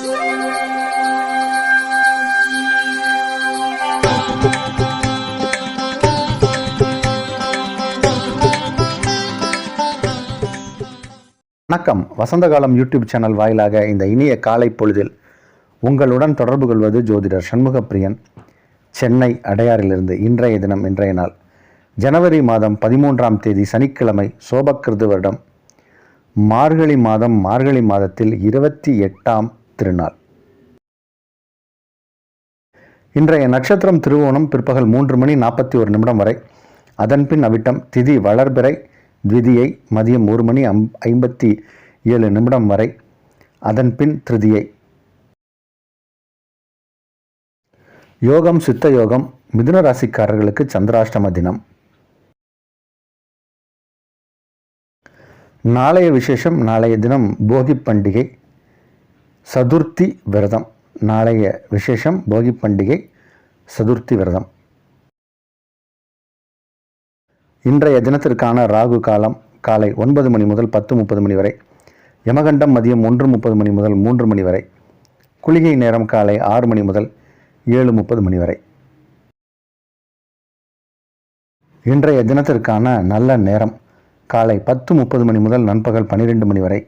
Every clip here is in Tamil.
வணக்கம். வசந்தகாலம் யூடியூப் சேனல் வாயிலாக இந்த இனிய காலை பொழுதில் உங்களுடன் தொடர்பு கொள்வது ஜோதிடர் சண்முகப்பிரியன், சென்னை அடையாறிலிருந்து. இன்றைய தினம், இன்றைய நாள் ஜனவரி மாதம் 13ஆம் தேதி சனிக்கிழமை, சோபக்கிருது வருடம் மார்கழி மாதம். மார்கழி மாதத்தில் 28ஆம் திருநாள். இன்றைய நட்சத்திரம் திருவோணம், பிற்பகல் 3:41 வரை. அதன்பின் அவிட்டம், திதி வளர்பிறை, த்விதியை மதியம் 1:57 வரை. அதன்பின் திருதியை. யோகம் சித்த யோகம். மிதுன ராசிக்காரர்களுக்கு சந்திராஷ்டம தினம். நாளைய விசேஷம். நாளைய தினம் போகி பண்டிகை, சதுர்த்தி விரதம். நாளைய விசேஷம் போகி பண்டிகை, சதுர்த்தி விரதம். இன்றைய தினத்திற்கான ராகு காலம் காலை 9 மணி முதல் 10:30 மணி வரை. யமகண்டம் மதியம் 1:30 முதல் 3 வரை. குளிகை நேரம் காலை 6 மணி முதல் 7:30 மணி வரை. இன்றைய தினத்திற்கான நல்ல நேரம் காலை 10:30 முதல் நண்பகல் 12 மணி வரை.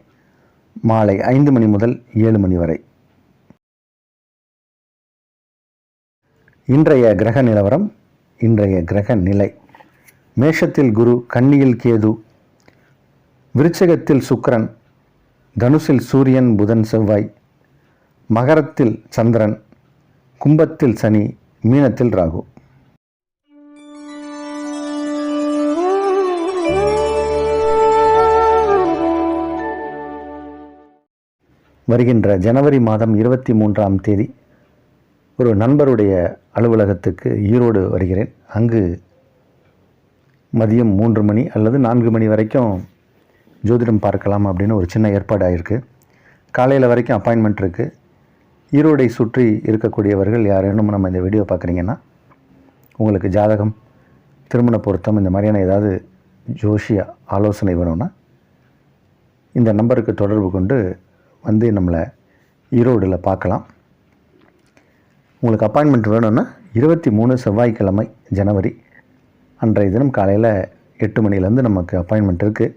மாலை 5 மணி முதல் 7 மணி வரை. இன்றைய கிரக நிலவரம். இன்றைய கிரக நிலை: மேஷத்தில் குரு, கன்னியில் கேது, விருச்சிகத்தில் சுக்கிரன், தனுசில் சூரியன், புதன், செவ்வாய், மகரத்தில் சந்திரன், கும்பத்தில் சனி, மீனத்தில் ராகு. வருகின்ற ஜனவரி மாதம் 23ஆம் தேதி ஒரு நண்பருடைய அலுவலகத்துக்கு ஈரோடு வருகிறேன். அங்கு மதியம் 3 மணி அல்லது 4 மணி வரைக்கும் ஜோதிடம் பார்க்கலாம் அப்படின்னு ஒரு சின்ன ஏற்பாடு ஆகிருக்கு. காலையில் வரைக்கும் அப்பாயின்மெண்ட் இருக்குது. ஈரோடை சுற்றி இருக்கக்கூடியவர்கள் யாரேனும் நம்ம இந்த வீடியோ பார்க்குறீங்கன்னா, உங்களுக்கு ஜாதகம், திருமண பொருத்தம், இந்த மாதிரியான ஏதாவது ஜோஷிய ஆலோசனை வேணும்னா இந்த நம்பருக்கு தொடர்பு கொண்டு வந்து நம்மளை ஈரோடில் பார்க்கலாம். உங்களுக்கு அப்பாயின்மெண்ட் வேணும்னா 23 செவ்வாய்க்கிழமை ஜனவரி அன்றைய தினம் காலையில் 8 மணிலேருந்து நமக்கு அப்பாயின்மெண்ட் இருக்குது.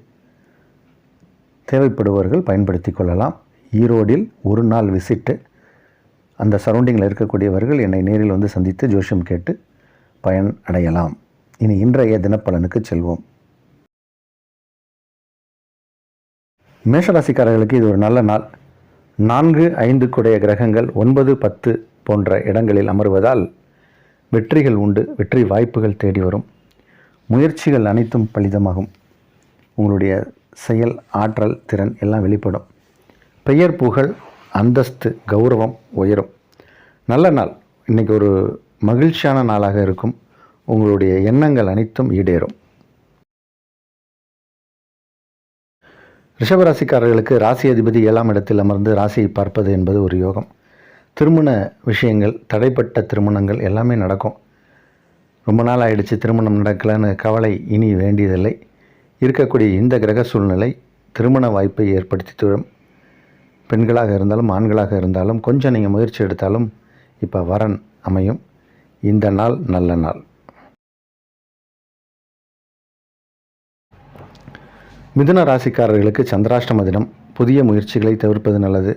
தேவைப்படுபவர்கள் பயன்படுத்தி கொள்ளலாம். ஈரோடில் ஒரு நாள் விசிட்டு. அந்த சரௌண்டிங்கில் இருக்கக்கூடியவர்கள் என்னை நேரில் வந்து சந்தித்து ஜோஷியம் கேட்டு பயன் அடையலாம். இனி இன்றைய தினப்பலனுக்கு செல்வோம். மேஷராசிக்காரர்களுக்கு இது ஒரு நல்ல நாள். 4, 5 குடைய கிரகங்கள் 9, 10 போன்ற இடங்களில் அமர்வதால் வெற்றிகள் உண்டு. வெற்றி வாய்ப்புகள் தேடி வரும். முயற்சிகள் அனைத்தும் பலிதமாகும். உங்களுடைய செயல், ஆற்றல், திறன் எல்லாம் வெளிப்படும். பெயர், புகழ், அந்தஸ்து, கௌரவம் உயரும். நல்ல நாள். இன்றைக்கி ஒரு மகிழ்ச்சியான நாளாக இருக்கும். உங்களுடைய எண்ணங்கள் அனைத்தும் ஈடேறும். ரிஷபராசிக்காரர்களுக்கு ராசி அதிபதி 7ஆம் இடத்தில் அமர்ந்து ராசியை பார்ப்பது என்பது ஒரு யோகம். திருமண விஷயங்கள், தடைப்பட்ட திருமணங்கள் எல்லாமே நடக்கும். ரொம்ப நாள் ஆயிடுச்சு திருமணம் நடக்கலைன்னு கவலை இனி வேண்டியதில்லை. இருக்கக்கூடிய இந்த கிரக சூழ்நிலை திருமண வாய்ப்பை ஏற்படுத்தி தரும். பெண்களாக இருந்தாலும் ஆண்களாக இருந்தாலும் கொஞ்சம் நீங்கள் முயற்சி எடுத்தாலும் இப்போ வரன் அமையும். இந்த நாள் நல்ல நாள். மிதுன ராசிக்காரர்களுக்கு சந்திராஷ்டம தினம். புதிய முயற்சிகளை தவிர்ப்பது நல்லது.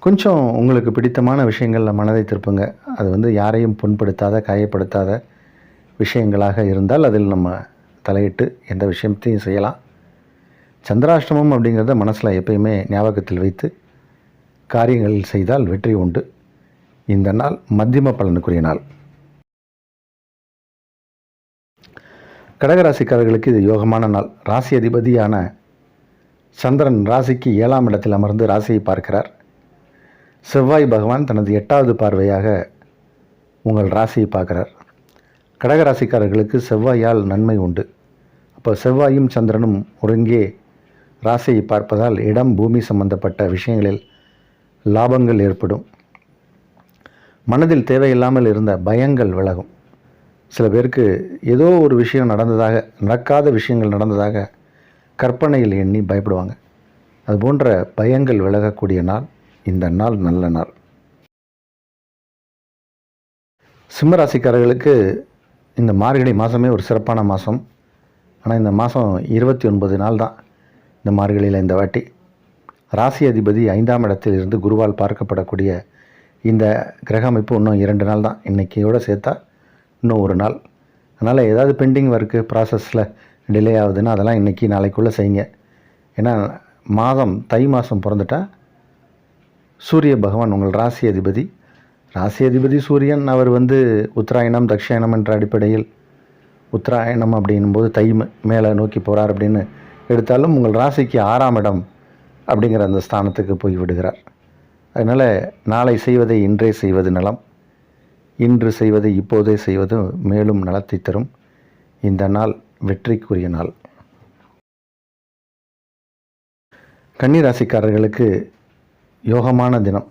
கொஞ்சம் உங்களுக்கு பிடித்தமான விஷயங்களில் மனதை திருப்புங்க. அது யாரையும் புண்படுத்தாத, காயப்படுத்தாத விஷயங்களாக இருந்தால் அதில் நம்ம தலையிட்டு எந்த விஷயத்தையும் செய்யலாம். சந்திராஷ்டமம் அப்படிங்கிறத மனசில் எப்பயுமே ஞாபகத்தில் வைத்து காரியங்கள் செய்தால் வெற்றி உண்டு. இந்த நாள் மத்தியம பலனுக்குரிய நாள். கடகராசிக்காரர்களுக்கு இது யோகமான நாள். ராசி அதிபதியான சந்திரன் ராசிக்கு 7ஆம் இடத்தில் அமர்ந்து ராசியை பார்க்கிறார். செவ்வாய் பகவான் தனது 8வது பார்வையாக உங்கள் ராசியை பார்க்குறார். கடகராசிக்காரர்களுக்கு செவ்வாயால் நன்மை உண்டு. அப்போ செவ்வாயும் சந்திரனும் ஒருங்கே ராசியை பார்ப்பதால் இடம், பூமி சம்பந்தப்பட்ட விஷயங்களில் லாபங்கள் ஏற்படும். மனதில் தேவையில்லாமல் இருந்த பயங்கள் விலகும். சில பேருக்கு ஏதோ ஒரு விஷயம் நடக்காத விஷயங்கள் நடந்ததாக கற்பனையில் எண்ணி பயப்படுவாங்க. அதுபோன்ற பயங்கள் விலகக்கூடிய நாள் இந்த நாள் நல்ல நாள். சிம்மராசிக்காரர்களுக்கு இந்த மார்கழி மாதமே ஒரு சிறப்பான மாதம். ஆனால் இந்த மாதம் 29 நாள் தான் இந்த மார்கழியில் இந்த வாட்டி. ராசி அதிபதி 5ஆம் இடத்தில் இருந்து குருவால் பார்க்கப்படக்கூடிய இந்த கிரக அமைப்பு இன்னும் 2 நாள் தான். இன்றைக்கியோடு சேர்த்தா இன்னும் ஒரு நாள். அதனால் ஏதாவது பெண்டிங் ஒர்க்கு ப்ராசஸில் டிலே ஆகுதுன்னா அதெல்லாம் இன்றைக்கி நாளைக்குள்ளே செய்யுங்க. ஏன்னா தை மாதம் பிறந்துட்டா சூரிய பகவான் உங்கள் ராசி அதிபதி சூரியன் அவர் உத்தராயணம் தக்ஷாயணம் என்ற அடிப்படையில் உத்தராயணம் அப்படின்னும்போது மேலே நோக்கி போகிறார் அப்படின்னு எடுத்தாலும் உங்கள் ராசிக்கு 6ஆம் இடம் அப்படிங்கிற அந்த ஸ்தானத்துக்கு போய் விடுகிறார். அதனால் நாளை செய்வதை இன்றே செய்வது நலம், இன்று செய்வதை இப்போதே செய்வது மேலும் நலத்தை தரும். இந்த நாள் வெற்றிக்குரிய நாள். கன்னி ராசிக்காரர்களுக்கு யோகமான தினம்.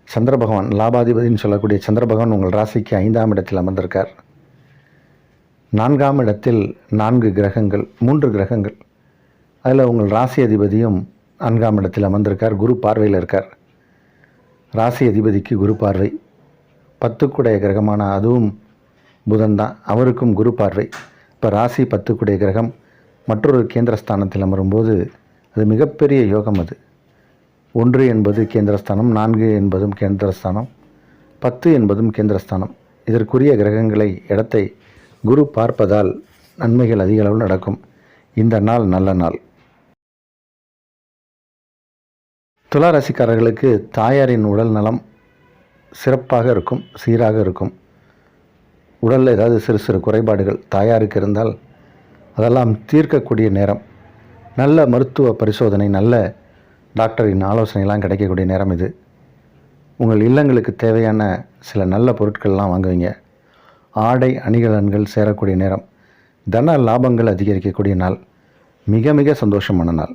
சந்திர பகவான் லாபாதிபதினு சொல்லக்கூடிய சந்திர பகவான் உங்கள் ராசிக்கு 5ஆம் இடத்தில் அமர்ந்திருக்கார். 4ஆம் இடத்தில் 3 கிரகங்கள். அதில் உங்கள் ராசி அதிபதியும் 4ஆம் இடத்தில் அமர்ந்திருக்கார். குரு பார்வையில் இருக்கார். ராசி அதிபதிக்கு குரு பார்வை. 10க்குடைய கிரகமான அதுவும் புதன் தான், அவருக்கும் குரு பார்வை. இப்போ ராசி 10க்குடைய கிரகம் மற்றொரு கேந்திரஸ்தானத்தில் அமரும்போது அது மிகப்பெரிய யோகம். அது 1 என்பது கேந்திரஸ்தானம், 4 என்பதும் கேந்திரஸ்தானம், 10 என்பதும் கேந்திரஸ்தானம். இதற்குரிய இடத்தை குரு பார்ப்பதால் நன்மைகள் அதிக அளவில் நடக்கும். இந்த நாள் நல்ல நாள். துலா ராசிக்காரர்களுக்கு தாயாரின் உடல் நலம் சிறப்பாக இருக்கும், சீராக இருக்கும். உடலில் ஏதாவது சிறு சிறு குறைபாடுகள் தாயாருக்கு இருந்தால் அதெல்லாம் தீர்க்கக்கூடிய நேரம். நல்ல மருத்துவ பரிசோதனை, நல்ல டாக்டரின் ஆலோசனைலாம் கிடைக்கக்கூடிய நேரம் இது. உங்கள் இல்லங்களுக்கு தேவையான சில நல்ல பொருட்கள்லாம் வாங்குவீங்க. ஆடை அணிகலன்கள் சேரக்கூடிய நேரம். தன லாபங்கள் அதிகரிக்கக்கூடிய நாள். மிக மிக சந்தோஷமான நாள்.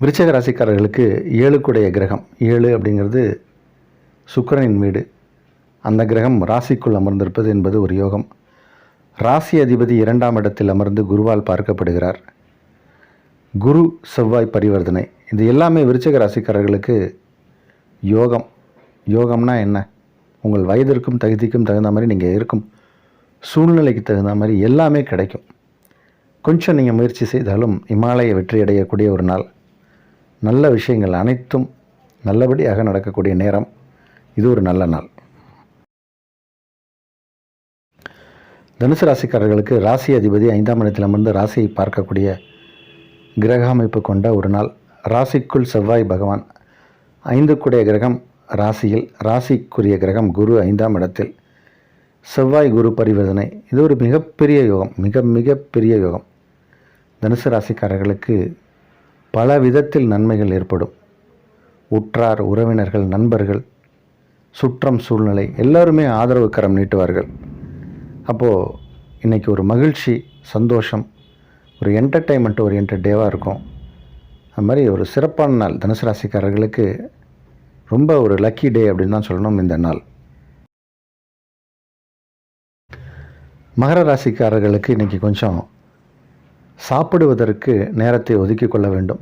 விருச்சிக ராசிக்காரர்களுக்கு 7க்குடைய கிரகம், 7 அப்படிங்கிறது சுக்கிரனின் வீடு. அந்த கிரகம் ராசிக்குள் அமர்ந்திருப்பது என்பது ஒரு யோகம். ராசி அதிபதி 2ஆம் இடத்தில் அமர்ந்து குருவால் பார்க்கப்படுகிறார். குரு செவ்வாய் பரிவர்த்தனை, இது எல்லாமே விருச்சிக ராசிக்காரர்களுக்கு யோகம். யோகம்னா என்ன? உங்கள் வயதிற்கும் தகுதிக்கும் தகுந்த மாதிரி நீங்கள் இருக்கும் சூழ்நிலைக்கு தகுந்த மாதிரி எல்லாமே கிடைக்கும். கொஞ்சம் நீங்கள் முயற்சி செய்தாலும் இமாலய வெற்றி அடையக்கூடிய ஒரு நாள். நல்ல விஷயங்கள் அனைத்தும் நல்லபடியாக நடக்கக்கூடிய நேரம். இது ஒரு நல்ல நாள். தனுசு ராசிக்காரர்களுக்கு ராசி அதிபதி 5ஆம் இடத்தில் அமர்ந்து ராசியை பார்க்கக்கூடிய கிரக அமைப்பு கொண்ட ஒரு நாள். ராசிக்குள் செவ்வாய் பகவான், 5க்குடைய கிரகம் ராசியில், ராசிக்குரிய கிரகம் குரு 5ஆம் இடத்தில், செவ்வாய் குரு பரிவர்த்தனை. இது ஒரு மிகப்பெரிய யோகம், மிக பெரிய யோகம். தனுசு ராசிக்காரர்களுக்கு பல விதத்தில் நன்மைகள் ஏற்படும். உற்றார் உறவினர்கள், நண்பர்கள், சுற்றம் சூழ்நிலை எல்லாருமே ஆதரவு கரம் நீட்டுவார்கள். அப்போது இன்றைக்கி ஒரு மகிழ்ச்சி, சந்தோஷம், ஒரு என்டர்டெயின்மெண்ட் ஓரியன்ட் டேவாக இருக்கும். அது மாதிரி ஒரு சிறப்பான நாள். தனுசு ராசிக்காரர்களுக்கு ரொம்ப ஒரு லக்கி டே அப்படின்னு தான் சொல்லணும் இந்த நாள். மகர ராசிக்காரர்களுக்கு இன்றைக்கி கொஞ்சம் சாப்பிடுவதற்கு நேரத்தை ஒதுக்கி கொள்ள வேண்டும்.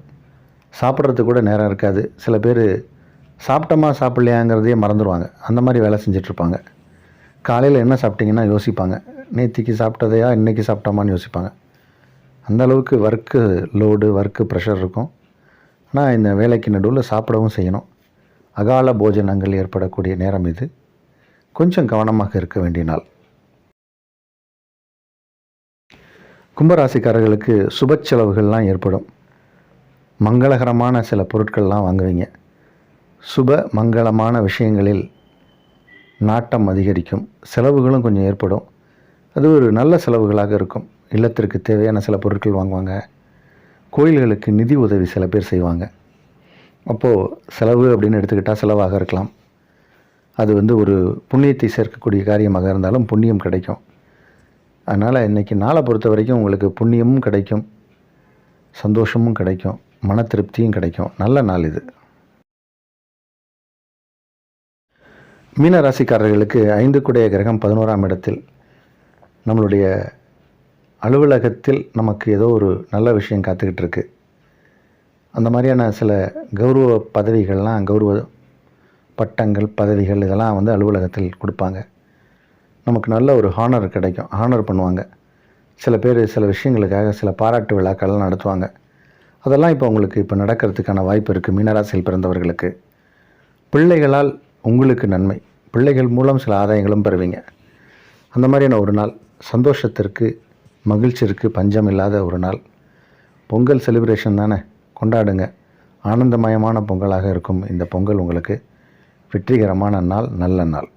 சாப்பிட்றதுக்கு கூட நேரம் இருக்காது. சில பேர் சாப்பிட்டோமா சாப்பிட்லையாங்கிறதையே மறந்துடுவாங்க. அந்த மாதிரி வேலை செஞ்சிட்ருப்பாங்க. காலையில் என்ன சாப்பிட்டீங்கன்னா யோசிப்பாங்க. நேற்றுக்கு சாப்பிட்டதையா இன்றைக்கி சாப்பிட்டோமான்னு யோசிப்பாங்க. அந்தளவுக்கு ஒர்க்கு லோடு, ஒர்க்கு ப்ரெஷர் இருக்கும். ஆனால் இந்த வேலைக்கு நடுவில் சாப்பிடவும் செய்யணும். அகால போஜனங்கள் ஏற்படக்கூடிய நேரம் இது. கொஞ்சம் கவனமாக இருக்க வேண்டிய நாள். கும்பராசிக்காரர்களுக்கு சுப செலவுகள்லாம் ஏற்படும். மங்களகரமான சில பொருட்கள்லாம் வாங்குவீங்க. சுப மங்களமான விஷயங்களில் நாட்டம் அதிகரிக்கும். செலவுகளும் கொஞ்சம் ஏற்படும். அது ஒரு நல்ல செலவுகளாக இருக்கும். இல்லத்திற்கு தேவையான சில பொருட்கள் வாங்குவாங்க. கோயில்களுக்கு நிதி உதவி சில பேர் செய்வாங்க. அப்போது செலவு அப்படின்னு எடுத்துக்கிட்டால் செலவாக இருக்கலாம். அது ஒரு புண்ணியத்தை சேர்க்கக்கூடிய காரியமாக இருந்தாலும் புண்ணியம் கிடைக்கும். அதனால் இன்றைக்கி நாளை பொறுத்த வரைக்கும் உங்களுக்கு புண்ணியமும் கிடைக்கும், சந்தோஷமும் கிடைக்கும், மன திருப்தியும் கிடைக்கும். நல்ல நாள் இது. மீன ராசிக்காரர்களுக்கு 5க்குடைய கிரகம் 11ஆம் இடத்தில். நம்மளுடைய அலுவலகத்தில் நமக்கு ஏதோ ஒரு நல்ல விஷயம் காத்துக்கிட்டு இருக்கு. அந்த மாதிரியான சில கௌரவ பதவிகள்லாம், கௌரவ பட்டங்கள், பதவிகள் இதெல்லாம் வந்து அலுவலகத்தில் கொடுப்பாங்க. நமக்கு நல்ல ஒரு ஹானர் கிடைக்கும், ஹானர் பண்ணுவாங்க. சில பேர் சில விஷயங்களுக்காக சில பாராட்டு விழாக்கள்லாம் நடத்துவாங்க. அதெல்லாம் இப்போ உங்களுக்கு இப்போ நடக்கிறதுக்கான வாய்ப்பு இருக்குது. மீனராசியில் பிறந்தவர்களுக்கு பிள்ளைகளால் உங்களுக்கு நன்மை, பிள்ளைகள் மூலம் சில ஆதாயங்களும் பெறுவீங்க. அந்த மாதிரியான ஒரு நாள், சந்தோஷத்திற்கு மகிழ்ச்சிக்கு பஞ்சம் இல்லாத ஒரு நாள். பொங்கல் செலிப்ரேஷன் தானே, கொண்டாடுங்க. ஆனந்தமயமான பொங்கலாக இருக்கும் இந்த பொங்கல் உங்களுக்கு வெற்றிகரமான நாள், நல்ல நாள்.